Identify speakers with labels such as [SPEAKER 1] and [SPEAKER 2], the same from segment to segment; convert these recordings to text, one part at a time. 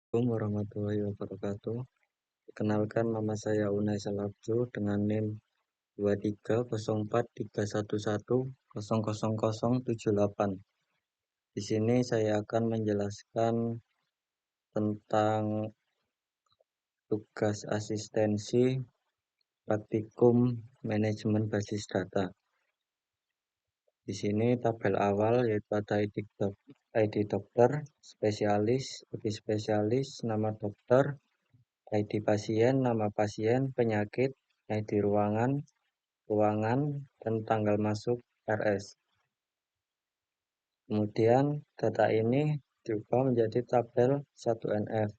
[SPEAKER 1] Assalamualaikum warahmatullahi wabarakatuh. Perkenalkan, nama saya Unai Salabju dengan NIM 230431100078. Di sini saya akan menjelaskan tentang tugas asistensi praktikum manajemen basis data. Di sini tabel awal yaitu ada ID dokter, spesialis, spesialis, nama dokter, ID pasien, nama pasien, penyakit, ID ruangan, dan tanggal masuk RS. Kemudian data ini diubah menjadi tabel 1NF.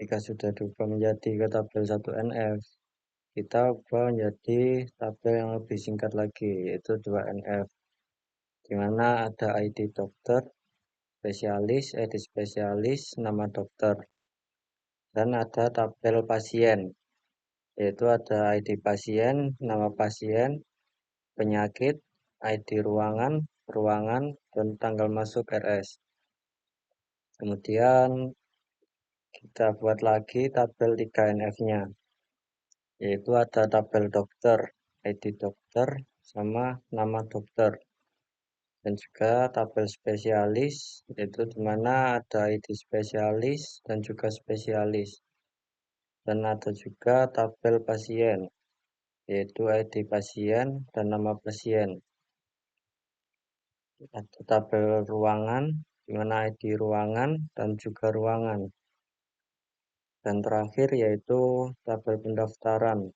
[SPEAKER 1] Jika sudah diubah menjadi ke tabel 1NF, kita ubah menjadi tabel yang lebih singkat lagi, yaitu 2NF, di mana ada ID dokter, spesialis, ID spesialis, nama dokter, dan ada tabel pasien, yaitu ada ID pasien, nama pasien, penyakit, ID ruangan, dan tanggal masuk RS. Kemudian kita buat lagi tabel 3NF-nya, yaitu ada tabel dokter, ID dokter, sama nama dokter. Dan juga tabel spesialis, yaitu di mana ada ID spesialis dan juga spesialis. Dan ada juga tabel pasien, yaitu ID pasien dan nama pasien. Ada tabel ruangan, di mana ID ruangan dan juga ruangan. Dan terakhir yaitu tabel pendaftaran,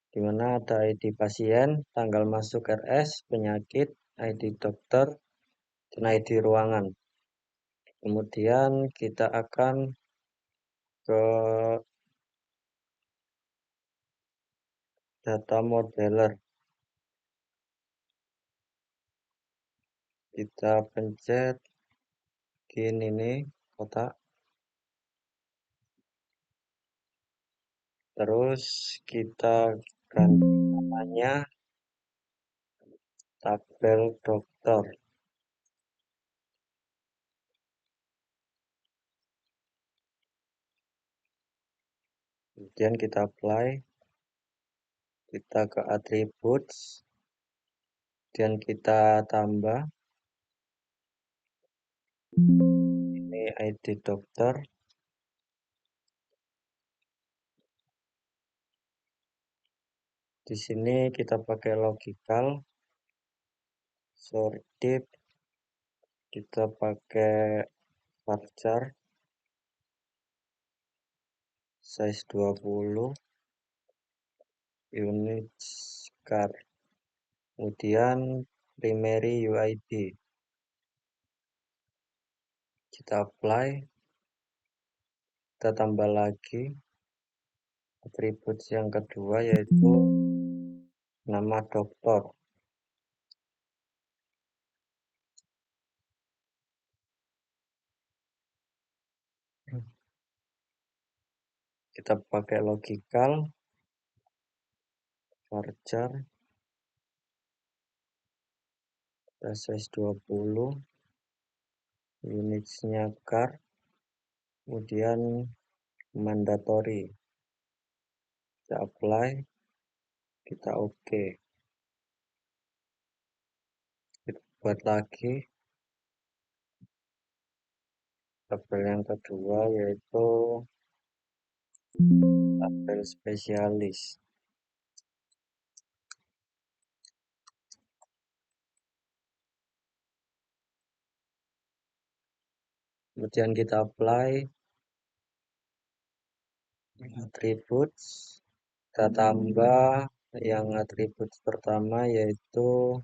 [SPEAKER 1] di mana ada ID pasien, tanggal masuk RS, penyakit, ID dokter, dan ID ruangan. Kemudian kita akan ke data modeler. Kita pencet gini nih kotak. Terus kita ganti namanya tabel dokter. Kemudian kita apply. Kita ke attributes. Kemudian kita tambah. Ini ID dokter. Di sini kita pakai logical, sorted, kita pakai varchar, size 20, unit char, kemudian primary UID. Kita apply, kita tambah lagi atribut yang kedua yaitu nama dokter. Kita pakai logical, varchar, size 20, unitsnya char, kemudian mandatory. Kita apply, kita oke. Kita buat lagi tabel yang kedua yaitu tabel spesialis. Kemudian kita apply attributes, kita tambah yang atribut pertama yaitu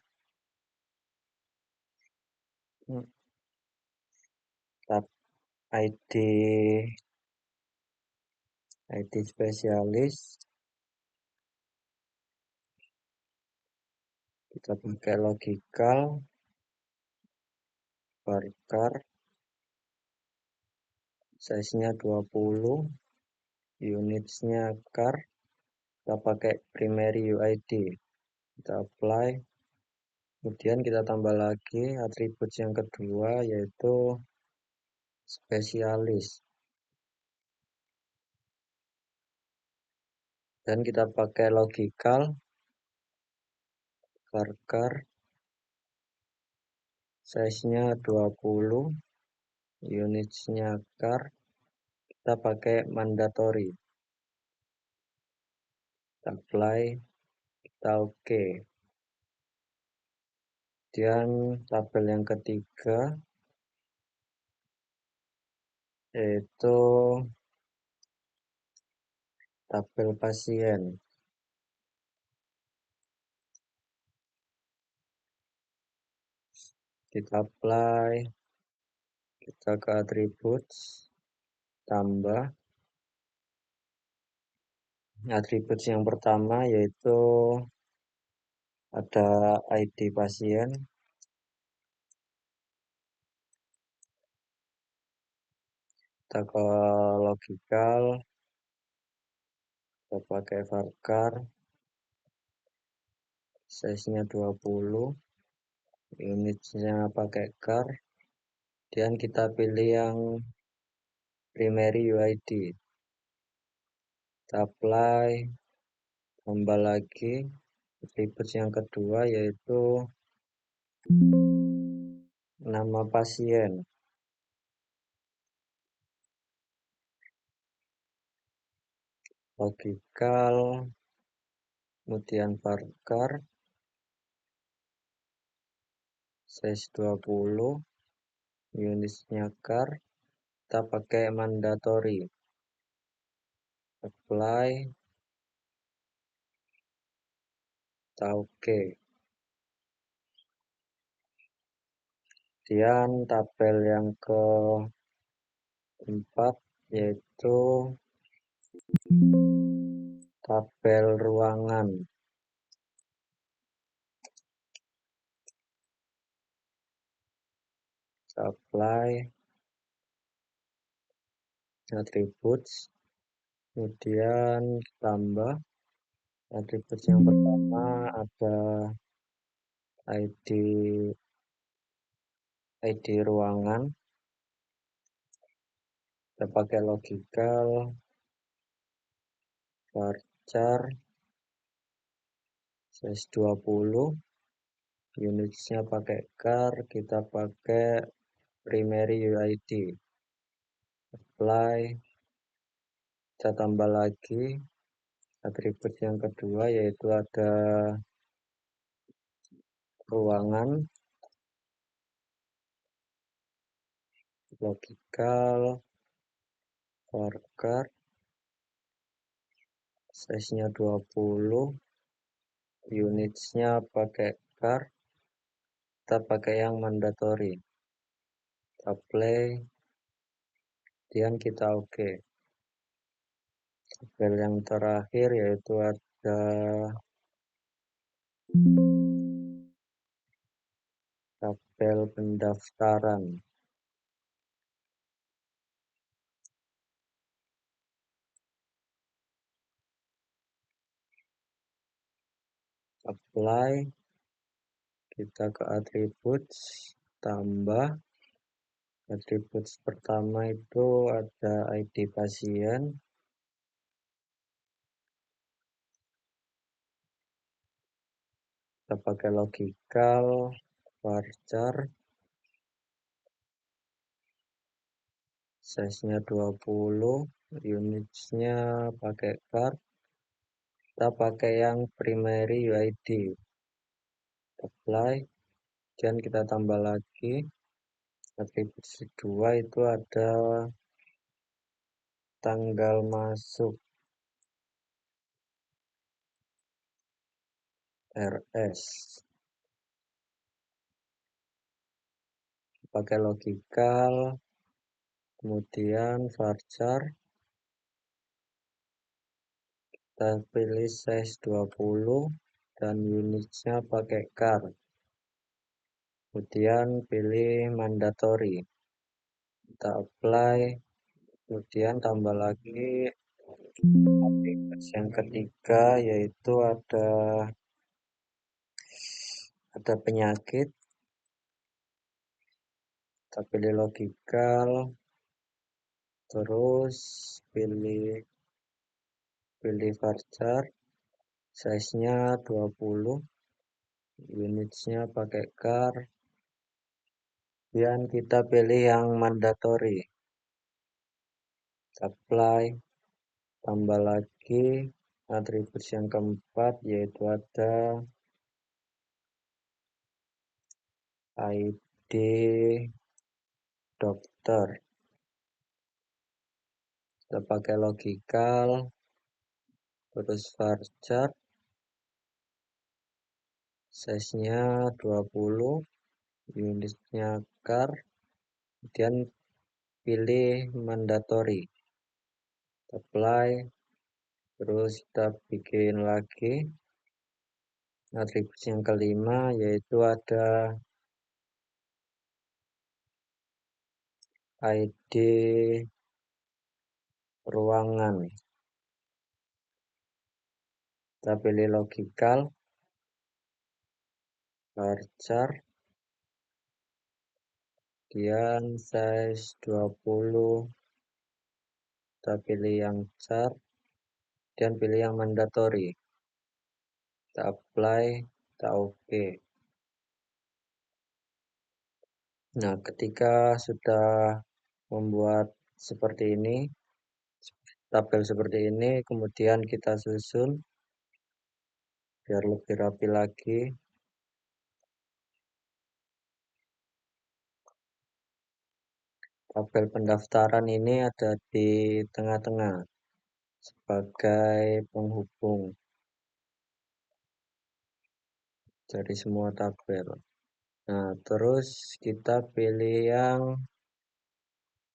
[SPEAKER 1] ID spesialis. Kita pakai logical, varchar, size-nya 20, unitsnya char, kita pakai primary UID, kita apply, kemudian kita tambah lagi atribut yang kedua yaitu spesialis, dan kita pakai logical varchar size-nya 20, units-nya char, kita pakai mandatory, kita apply, kita oke. Kemudian tabel yang ketiga yaitu tabel pasien, kita apply, kita ke attributes, tambah atribut yang pertama yaitu ada ID pasien, kita ke logical, kita pakai varchar size-nya 20, units-nya pakai char, dan kita pilih yang primary UID, kita apply, tambah lagi atribut yang kedua yaitu nama pasien, logical, kemudian varchar size 20, unitsnya char, kita pakai mandatory, apply, kita oke. Kemudian tabel yang keempat yaitu tabel ruangan, kita apply, attributes, kemudian tambah atribut yang pertama ada ID ruangan, kita pakai logical, varchar size 20, unitsnya pakai char, kita pakai primary UID, apply, kita tambah lagi atribut yang kedua yaitu ada ruangan, logical, varchar size-nya 20, unitsnya pakai char, kita pakai yang mandatory, kita play, dan kita oke. Tabel yang terakhir yaitu ada tabel pendaftaran, apply, kita ke attributes, tambah atribut pertama itu ada ID pasien, kita pakai logical, varchar size-nya 20, unitsnya pakai char, kita pakai yang primary UID, apply, dan kita tambah lagi atribut kedua itu ada tanggal masuk RS, pakai logical, kemudian varchar, kita pilih size 20 dan unitsnya pakai char, kemudian pilih mandatory, kita apply, kemudian tambah lagi Atribut yang ketiga yaitu ada penyakit, kita pilih logical, terus pilih pilih varchar, size-nya 20, unitsnya pakai char, dan kita pilih yang mandatory, apply, tambah lagi atribut yang keempat yaitu ada ID dokter, kita pakai logical, terus varchar, size-nya 20, unitnya char, kemudian pilih mandatory, apply, terus kita bikin lagi atribut yang kelima yaitu ada ID ruangan, kita pilih logical, varchar, kemudian size 20, kita pilih yang char, dan pilih yang mandatory, kita apply, kita OK. Nah, ketika sudah membuat seperti ini, tabel seperti ini, kemudian kita susun biar lebih rapi lagi. Tabel pendaftaran ini ada di tengah-tengah sebagai penghubung dari semua tabel. Nah, terus kita pilih yang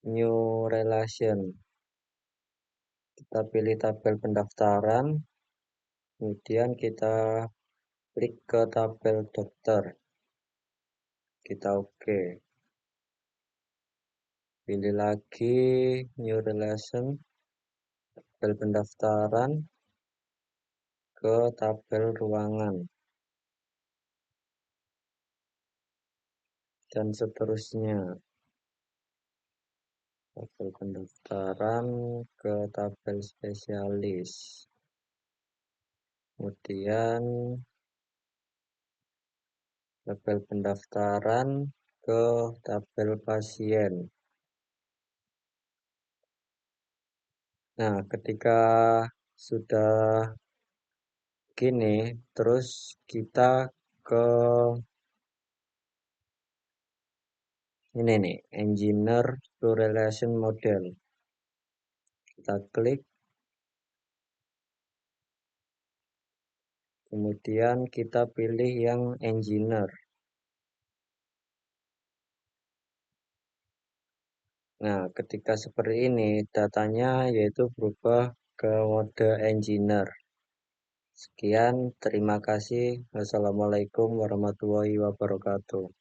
[SPEAKER 1] new relation. Kita pilih tabel pendaftaran, kemudian kita klik ke tabel dokter. Kita OK. Pilih lagi new relation, tabel pendaftaran ke tabel ruangan. Dan seterusnya. Tabel pendaftaran ke tabel spesialis. Kemudian tabel pendaftaran ke tabel pasien. Nah, ketika sudah gini, terus kita ke ini nih, engineer to relation model. Kita klik, kemudian kita pilih yang engineer. Nah, ketika seperti ini, datanya yaitu berubah ke mode engineer. Sekian, terima kasih. Wassalamualaikum warahmatullahi wabarakatuh.